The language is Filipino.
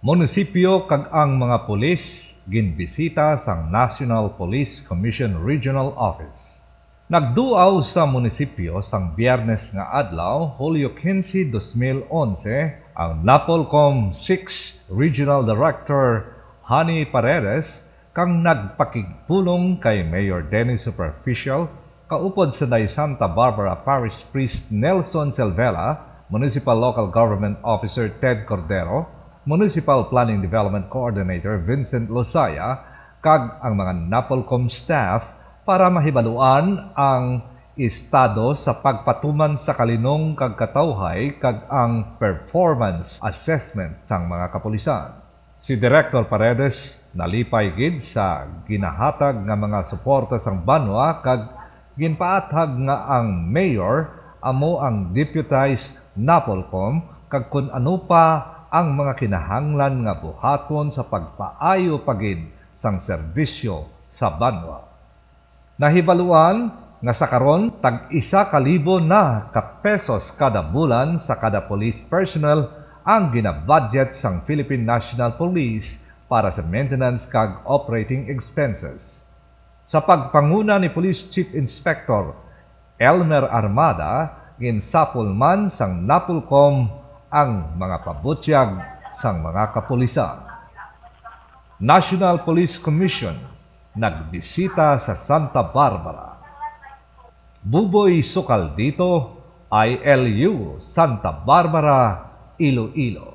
Munisipyo kag ang mga pulis ginbisita sang National Police Commission Regional Office. Nagduaw sa munisipyo sang Biyernes nga adlaw, Hulyo 15, 2011, ang NAPOLCOM 6 Regional Director Hani Paredes kang nagpakigpulong kay Mayor Dennis Superficial, kaupod sa Santa Barbara Parish Priest Nelson Selvela, Municipal Local Government Officer Ted Cordero, Municipal Planning Development Coordinator Vincent Losaya, kag ang mga NAPOLCOM staff para mahibaluan ang estado sa pagpatuman sa kalinong kag katawhay kag ang performance assessment sang mga kapulisan. Si Director Paredes nalipay gid sa ginahatag nga mga suporta sang banwa kag ginpaathag nga ang mayor amo ang deputized NAPOLCOM kag kun ano pa ang mga kinahanglan nga buhaton sa pagpaayo pagid sang serbisyo sa banwa. Nahibaluan nga sa karon tag 1,000 na ka pesos kada bulan sa kada police personnel ang ginabudget sang Philippine National Police para sa maintenance kag operating expenses. Sa pagpanguna ni Police Chief Inspector Elmer Armada, ginsapol man sang NAPOLCOM ang mga pabutyag sang mga kapulisan. National Police Commission nagbisita sa Santa Barbara. Buboy Sukal dito, ILU, Santa Barbara, Iloilo.